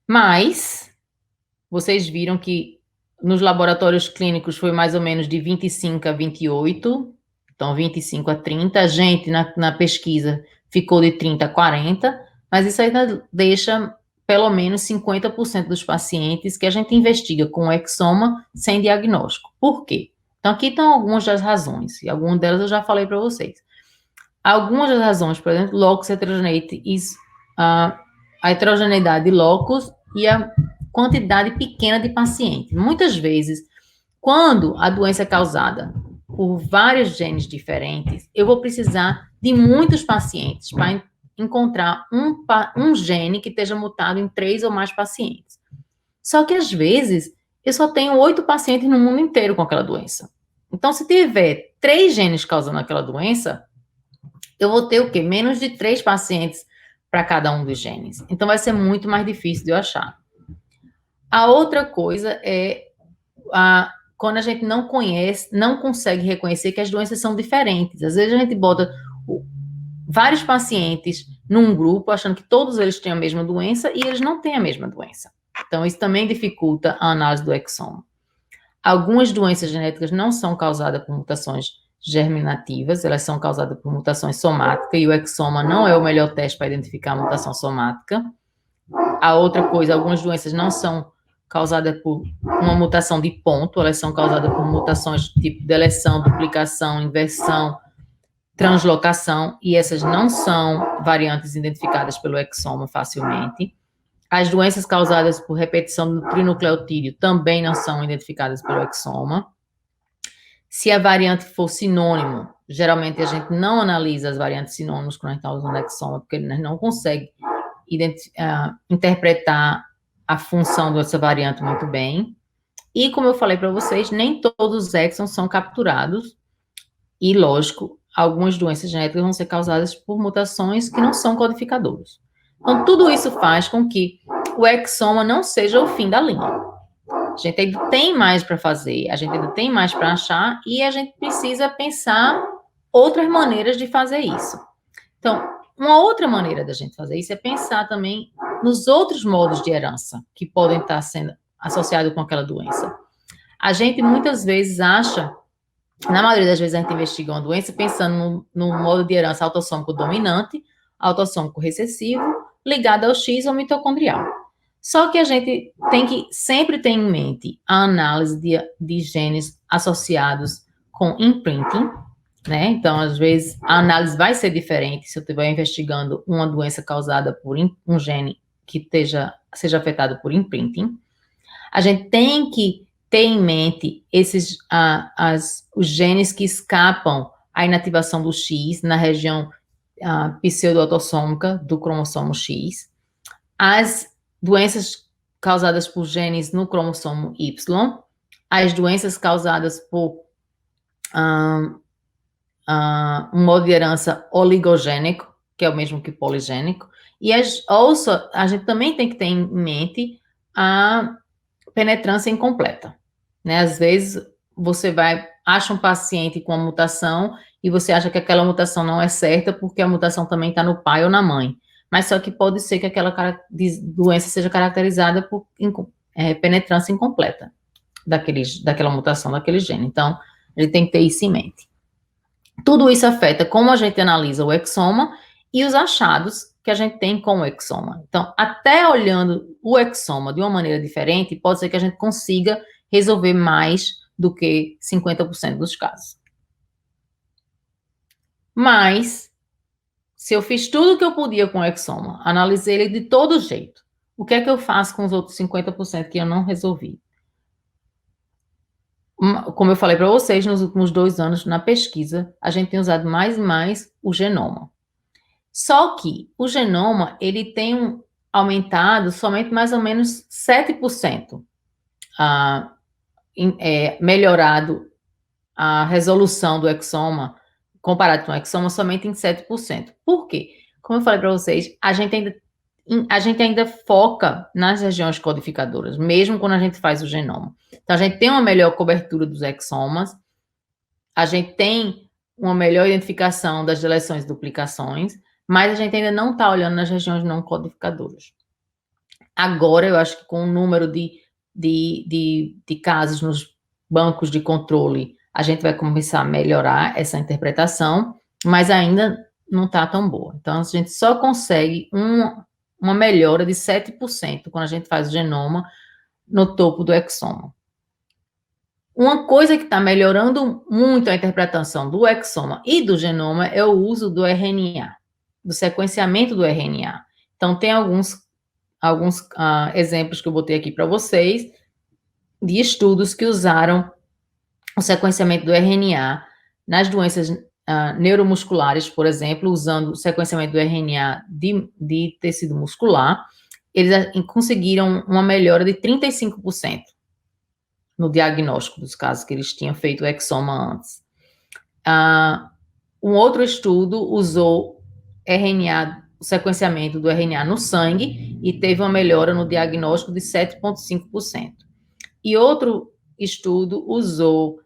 Mas, vocês viram que nos laboratórios clínicos foi mais ou menos de 25 a 28, então 25 a 30. A gente, na pesquisa, ficou de 30 a 40, mas isso ainda deixa pelo menos 50% dos pacientes que a gente investiga com exoma sem diagnóstico. Por quê? Então, aqui estão algumas das razões, e algumas delas eu já falei para vocês. Algumas das razões, por exemplo, locus heterogeneity, a heterogeneidade de locus e a quantidade pequena de pacientes. Muitas vezes, quando a doença é causada por vários genes diferentes, eu vou precisar de muitos pacientes para encontrar um gene que esteja mutado em 3 ou mais pacientes. Só que, às vezes, eu só tenho 8 pacientes no mundo inteiro com aquela doença. Então, se tiver 3 genes causando aquela doença, eu vou ter o quê? Menos de 3 pacientes para cada um dos genes. Então, vai ser muito mais difícil de eu achar. A outra coisa é quando a gente não consegue reconhecer que as doenças são diferentes. Às vezes a gente bota vários pacientes num grupo, achando que todos eles têm a mesma doença, e eles não têm a mesma doença. Então, isso também dificulta a análise do exoma. Algumas doenças genéticas não são causadas por mutações germinativas, elas são causadas por mutações somáticas, e o exoma não é o melhor teste para identificar a mutação somática. A outra coisa, algumas doenças não são causadas por uma mutação de ponto, elas são causadas por mutações tipo deleção, duplicação, inversão, translocação, e essas não são variantes identificadas pelo exoma facilmente. As doenças causadas por repetição do trinucleotídeo também não são identificadas pelo exoma. Se a variante for sinônimo, geralmente a gente não analisa as variantes sinônimos quando a gente está usando exoma, porque a gente não consegue interpretar a função dessa variante muito bem. E, como eu falei para vocês, nem todos os exons são capturados. E, lógico, algumas doenças genéticas vão ser causadas por mutações que não são codificadoras. Então, tudo isso faz com que o exoma não seja o fim da linha. A gente ainda tem mais para fazer, a gente ainda tem mais para achar, e a gente precisa pensar outras maneiras de fazer isso. Então, uma outra maneira da gente fazer isso é pensar também nos outros modos de herança que podem estar sendo associados com aquela doença. A gente muitas vezes acha, na maioria das vezes a gente investiga uma doença pensando no modo de herança autossômico dominante, autossômico recessivo, ligado ao X ou mitocondrial. Só que a gente tem que sempre ter em mente a análise de genes associados com imprinting, né? Então, às vezes, a análise vai ser diferente se eu estiver investigando uma doença causada por um gene que seja afetado por imprinting. A gente tem que ter em mente os genes que escapam à inativação do X na região pseudo-autossômica do cromossomo X. As doenças causadas por genes no cromossomo Y, as doenças causadas por um modo de herança oligogênico, que é o mesmo que poligênico, e a gente também tem que ter em mente a penetrância incompleta, né? Às vezes você acha um paciente com uma mutação e você acha que aquela mutação não é certa porque a mutação também está no pai ou na mãe, mas só que pode ser que aquela doença seja caracterizada por penetrância incompleta daquela mutação, daquele gene. Então, a gente tem que ter isso em mente. Tudo isso afeta como a gente analisa o exoma e os achados que a gente tem com o exoma. Então, até olhando o exoma de uma maneira diferente, pode ser que a gente consiga resolver mais do que 50% dos casos. Mas, se eu fiz tudo o que eu podia com o exoma, analisei ele de todo jeito, o que é que eu faço com os outros 50% que eu não resolvi? Como eu falei para vocês, nos últimos 2 anos, na pesquisa, a gente tem usado mais e mais o genoma. Só que o genoma, ele tem aumentado somente mais ou menos 7%, melhorado a resolução do exoma, comparado com o exoma, somente em 7%. Por quê? Como eu falei para vocês, a gente ainda foca nas regiões codificadoras, mesmo quando a gente faz o genoma. Então, a gente tem uma melhor cobertura dos exomas, a gente tem uma melhor identificação das deleções e duplicações, mas a gente ainda não está olhando nas regiões não codificadoras. Agora, eu acho que com o número de casos nos bancos de controle, a gente vai começar a melhorar essa interpretação, mas ainda não está tão boa. Então, a gente só consegue uma melhora de 7% quando a gente faz o genoma no topo do exoma. Uma coisa que está melhorando muito a interpretação do exoma e do genoma é o uso do RNA, do sequenciamento do RNA. Então, tem alguns exemplos que eu botei aqui para vocês de estudos que usaram o sequenciamento do RNA nas doenças neuromusculares, por exemplo, usando o sequenciamento do RNA de tecido muscular, eles conseguiram uma melhora de 35% no diagnóstico dos casos que eles tinham feito o exoma antes. Um outro estudo usou o sequenciamento do RNA no sangue e teve uma melhora no diagnóstico de 7,5%. E outro estudo usou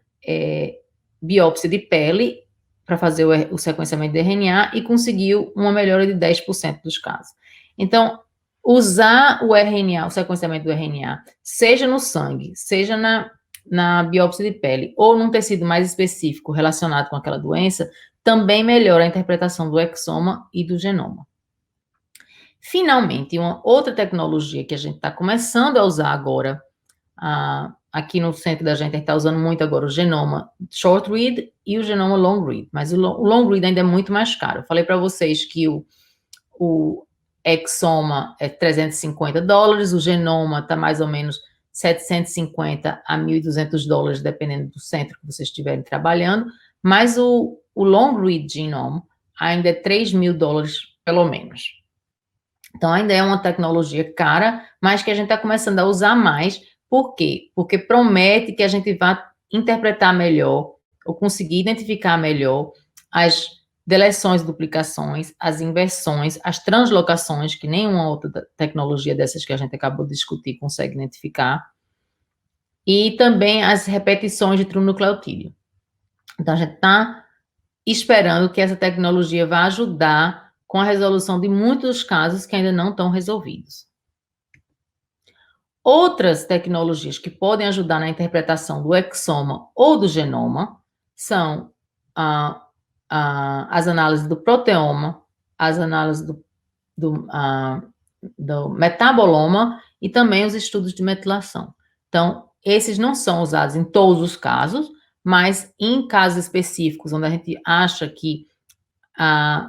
biópsia de pele para fazer o sequenciamento do RNA e conseguiu uma melhora de 10% dos casos. Então, usar o RNA, o sequenciamento do RNA, seja no sangue, seja na biópsia de pele ou num tecido mais específico relacionado com aquela doença, também melhora a interpretação do exoma e do genoma. Finalmente, uma outra tecnologia que a gente está começando a usar agora, aqui no centro da gente, a gente está usando muito agora o genoma short read e o genoma long read, mas o long read ainda é muito mais caro. Eu falei para vocês que o exoma é $350, o genoma está mais ou menos 750 a 1.200 dólares, dependendo do centro que vocês estiverem trabalhando, mas o long read genome ainda é 3.000 dólares, pelo menos. Então, ainda é uma tecnologia cara, mas que a gente está começando a usar mais. Por quê? Porque promete que a gente vá interpretar melhor, ou conseguir identificar melhor as deleções e duplicações, as inversões, as translocações, que nenhuma outra tecnologia dessas que a gente acabou de discutir consegue identificar, e também as repetições de trinucleotídeo. Então, a gente está esperando que essa tecnologia vá ajudar com a resolução de muitos casos que ainda não estão resolvidos. Outras tecnologias que podem ajudar na interpretação do exoma ou do genoma são as análises do proteoma, as análises do metaboloma e também os estudos de metilação. Então, esses não são usados em todos os casos, mas em casos específicos, onde a gente acha que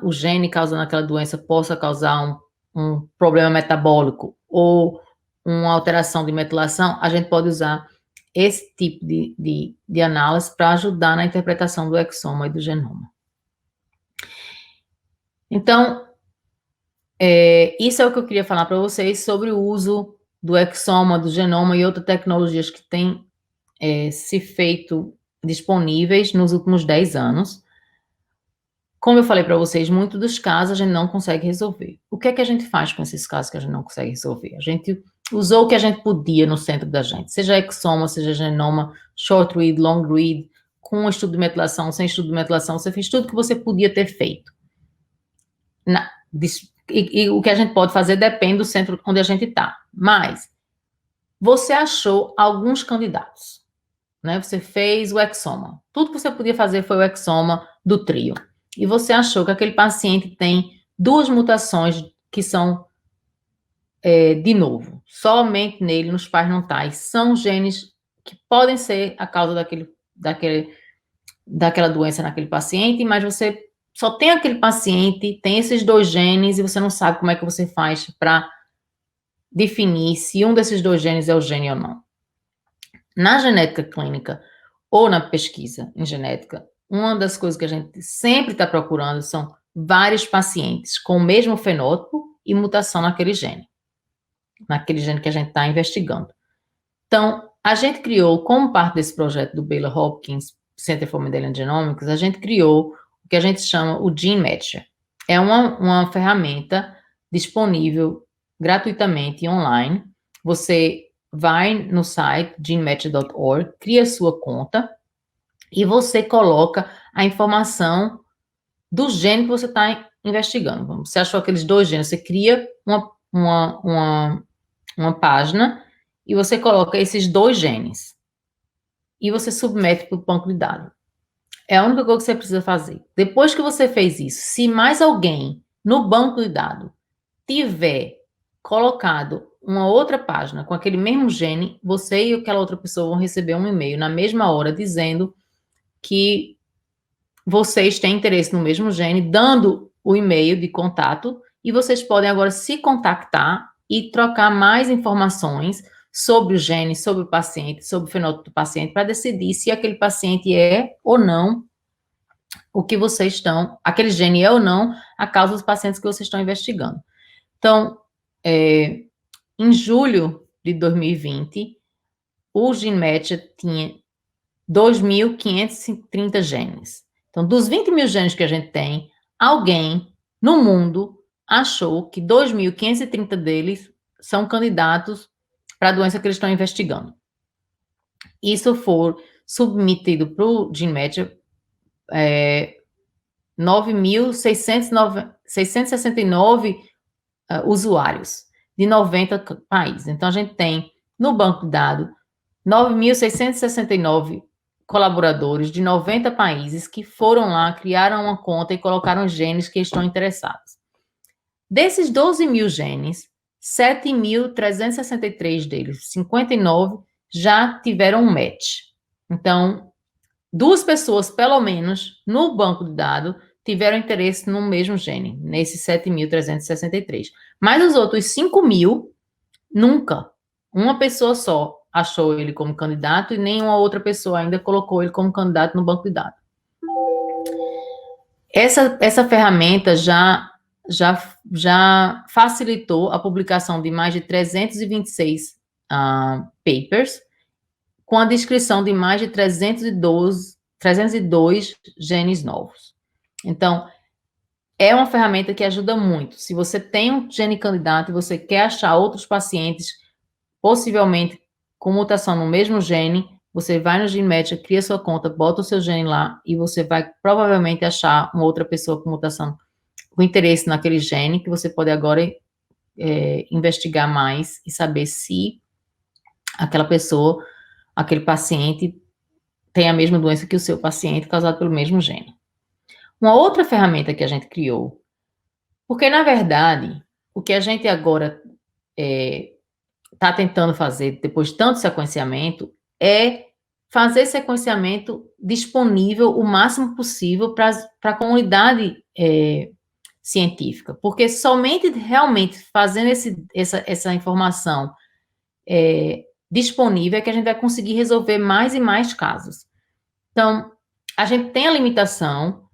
o gene causando aquela doença possa causar um problema metabólico ou uma alteração de metilação, a gente pode usar esse tipo de análise para ajudar na interpretação do exoma e do genoma. Então, isso é o que eu queria falar para vocês sobre o uso do exoma, do genoma e outras tecnologias que têm se feito disponíveis nos últimos 10 anos. Como eu falei para vocês, muitos dos casos a gente não consegue resolver. O que é que a gente faz com esses casos que a gente não consegue resolver? A gente usou o que a gente podia no centro da gente, seja exoma, seja genoma, short read, long read, com estudo de metilação, sem estudo de metilação, você fez tudo que você podia ter feito. E o que a gente pode fazer depende do centro onde a gente está. Mas você achou alguns candidatos, né? Você fez o exoma. Tudo que você podia fazer foi o exoma do trio. E você achou que aquele paciente tem 2 mutações que são de novo, somente nele, nos pais não tais, são genes que podem ser a causa daquela doença naquele paciente, mas você só tem aquele paciente, tem esses 2 genes e você não sabe como é que você faz para definir se um desses 2 genes é o gene ou não. Na genética clínica ou na pesquisa em genética, uma das coisas que a gente sempre está procurando são vários pacientes com o mesmo fenótipo e mutação naquele gene que a gente está investigando. Então, a gente criou, como parte desse projeto do Baylor Hopkins Center for Mendelian Genomics, a gente criou o que a gente chama o Gene Matcher. É uma ferramenta disponível gratuitamente online. Você vai no site genematcher.org, cria sua conta e você coloca a informação do gene que você está investigando. Você achou aqueles 2 genes, você cria uma página e você coloca esses 2 genes e você submete para o banco de dados. É a única coisa que você precisa fazer. Depois que você fez isso, se mais alguém no banco de dados tiver colocado uma outra página com aquele mesmo gene, você e aquela outra pessoa vão receber um e-mail na mesma hora dizendo que vocês têm interesse no mesmo gene, dando o e-mail de contato, e vocês podem agora se contactar e trocar mais informações sobre o gene, sobre o paciente, sobre o fenótipo do paciente, para decidir se aquele paciente é ou não o que vocês estão, aquele gene é ou não a causa dos pacientes que vocês estão investigando. Então, em julho de 2020, o GeneMatcher tinha 2.530 genes. Então, dos 20 mil genes que a gente tem, alguém no mundo achou que 2.530 deles são candidatos para a doença que eles estão investigando. Isso foi submetido para o GeneMatcher 9.669 usuários de 90 países. Então, a gente tem no banco de dados 9.669 colaboradores de 90 países que foram lá, criaram uma conta e colocaram genes que estão interessados. Desses 12 mil genes, 7.363 deles, 59, já tiveram um match. Então, 2 pessoas, pelo menos, no banco de dados, tiveram interesse no mesmo gene, nesses 7.363. Mas os outros 5.000, nunca. Uma pessoa só achou ele como candidato e nenhuma outra pessoa ainda colocou ele como candidato no banco de dados. Essa ferramenta já facilitou a publicação de mais de 326 papers, com a descrição de mais de 302 genes novos. Então, é uma ferramenta que ajuda muito. Se você tem um gene candidato e você quer achar outros pacientes, possivelmente com mutação no mesmo gene, você vai no GeneMatcher, cria sua conta, bota o seu gene lá e você vai provavelmente achar uma outra pessoa com mutação, com interesse naquele gene, que você pode agora investigar mais e saber se aquela pessoa, aquele paciente, tem a mesma doença que o seu paciente, causada pelo mesmo gene. Uma outra ferramenta que a gente criou, porque, na verdade, o que a gente agora está tentando fazer, depois de tanto sequenciamento, é fazer sequenciamento disponível o máximo possível para a comunidade científica, porque somente realmente fazendo essa informação disponível é que a gente vai conseguir resolver mais e mais casos. Então, a gente tem a limitação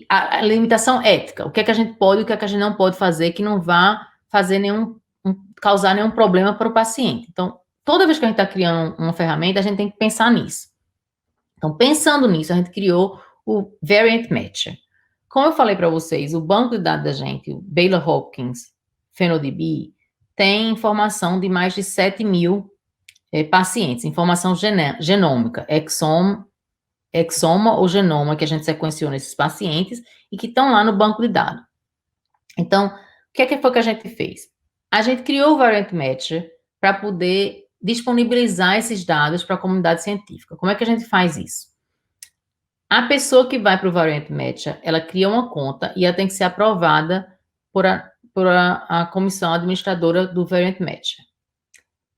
a limitação ética, o que é que a gente pode e o que é que a gente não pode fazer que não vá fazer causar nenhum problema para o paciente. Então, toda vez que a gente está criando uma ferramenta, a gente tem que pensar nisso. Então, pensando nisso, a gente criou o Variant Matcher. Como eu falei para vocês, o banco de dados da gente, o Baylor Hopkins PhenoDB, tem informação de mais de 7.000 pacientes, informação genômica, exoma ou genoma que a gente sequenciou nesses pacientes e que estão lá no banco de dados. Então, o que foi que a gente fez? A gente criou o Variant Matcher para poder disponibilizar esses dados para a comunidade científica. Como é que a gente faz isso? A pessoa que vai para o Variant Matcher, ela cria uma conta e ela tem que ser aprovada por a comissão administradora do Variant Matcher.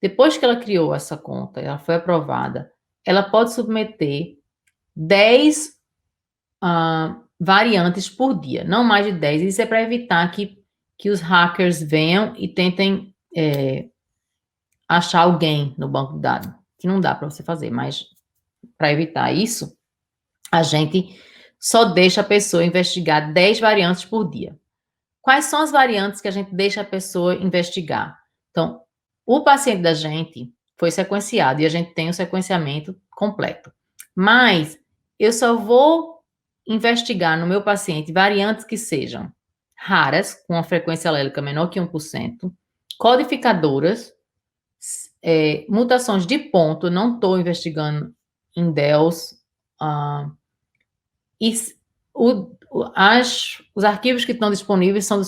Depois que ela criou essa conta, ela foi aprovada, ela pode submeter 10 variantes por dia, não mais de 10. Isso é para evitar que os hackers venham e tentem achar alguém no banco de dados, que não dá para você fazer, mas para evitar isso, a gente só deixa a pessoa investigar 10 variantes por dia. Quais são as variantes que a gente deixa a pessoa investigar? Então, o paciente da gente foi sequenciado e a gente tem o sequenciamento completo. Mas eu só vou investigar no meu paciente variantes que sejam raras, com uma frequência alélica menor que 1%, codificadoras, mutações de ponto, não estou investigando em DELs, e os arquivos que estão disponíveis são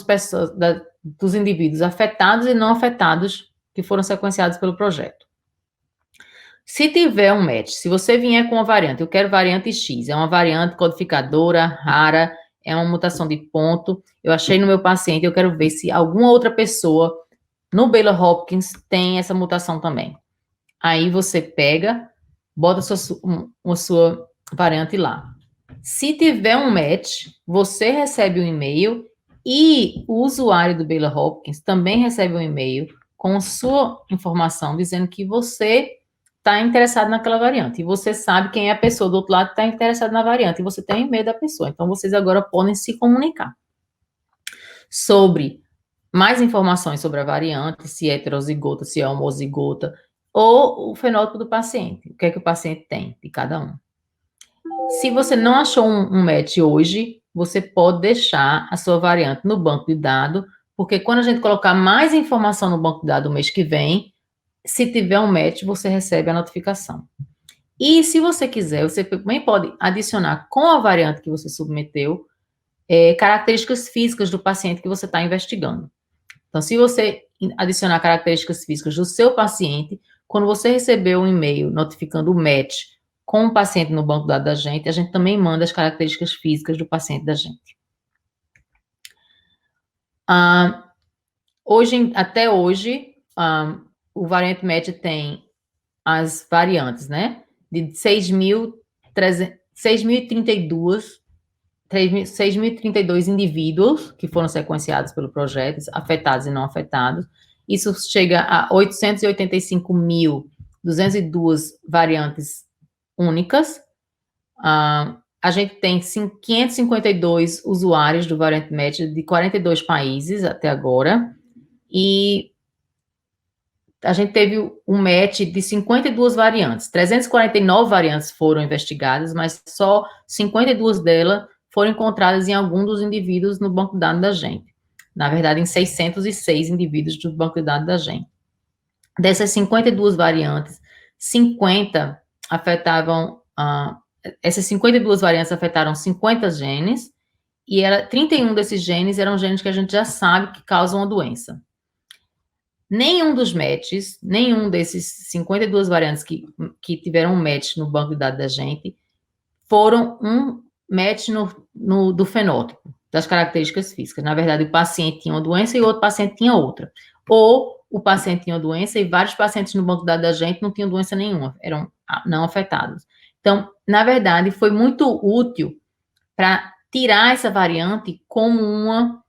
dos indivíduos afetados e não afetados que foram sequenciados pelo projeto. Se tiver um match, se você vier com uma variante, eu quero variante X, é uma variante codificadora, rara, é uma mutação de ponto, eu achei no meu paciente, eu quero ver se alguma outra pessoa no Baylor Hopkins tem essa mutação também. Aí você pega, bota a sua variante lá. Se tiver um match, você recebe um e-mail e o usuário do Baylor Hopkins também recebe um e-mail com sua informação dizendo que você está interessado naquela variante. E você sabe quem é a pessoa do outro lado que está interessada na variante. E você tem o e-mail da pessoa. Então, vocês agora podem se comunicar sobre mais informações sobre a variante, se é heterozigota, se é homozigota, ou o fenótipo do paciente. O que é que o paciente tem de cada um. Se você não achou um match hoje, você pode deixar a sua variante no banco de dados, porque quando a gente colocar mais informação no banco de dados no mês que vem, se tiver um match, você recebe a notificação. E se você quiser, você também pode adicionar com a variante que você submeteu, características físicas do paciente que você está investigando. Então, se você adicionar características físicas do seu paciente, quando você receber um e-mail notificando o match com o paciente no banco de dados da gente, a gente também manda as características físicas do paciente da gente. Até hoje, o Variant Match tem as variantes, né? De 6.032 indivíduos que foram sequenciados pelo projeto, afetados e não afetados. Isso chega a 885.202 variantes únicas. A gente tem 552 usuários do Variant Match de 42 países até agora. E a gente teve um match de 52 variantes. 349 variantes foram investigadas, mas só 52 delas foram encontradas em algum dos indivíduos no banco de dados da gente. Na verdade, em 606 indivíduos do banco de dados da gente. Dessas 52 variantes, 50 afetavam... essas 52 variantes afetaram 50 genes, e 31 desses genes eram genes que a gente já sabe que causam a doença. Nenhum dos matches, nenhum desses 52 variantes que tiveram um match no banco de dados da gente, foram um match do fenótipo, das características físicas. Na verdade, o paciente tinha uma doença e o outro paciente tinha outra. Ou o paciente tinha uma doença e vários pacientes no banco de dados da gente não tinham doença nenhuma, eram não afetados. Então, na verdade, foi muito útil para tirar essa variante como uma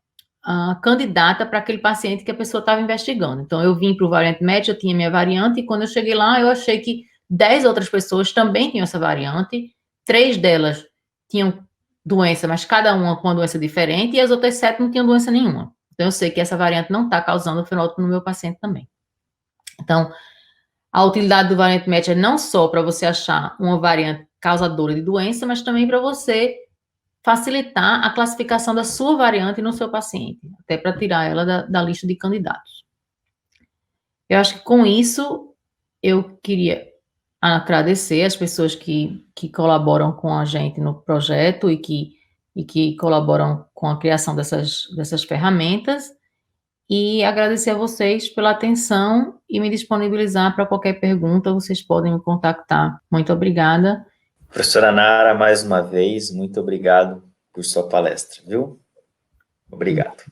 candidata para aquele paciente que a pessoa estava investigando. Então, eu vim para o Variant Match, eu tinha minha variante, e quando eu cheguei lá, eu achei que 10 outras pessoas também tinham essa variante, 3 delas tinham doença, mas cada uma com uma doença diferente, e as outras 7 não tinham doença nenhuma. Então, eu sei que essa variante não está causando o fenótipo no meu paciente também. Então, a utilidade do Variant Match é não só para você achar uma variante causadora de doença, mas também para você facilitar a classificação da sua variante no seu paciente, até para tirar ela da lista de candidatos. Eu acho que com isso, eu queria agradecer as pessoas que colaboram com a gente no projeto e que colaboram com a criação dessas ferramentas, e agradecer a vocês pela atenção e me disponibilizar para qualquer pergunta, vocês podem me contactar. Muito obrigada. Professora Nara, mais uma vez, muito obrigado por sua palestra, viu? Obrigado.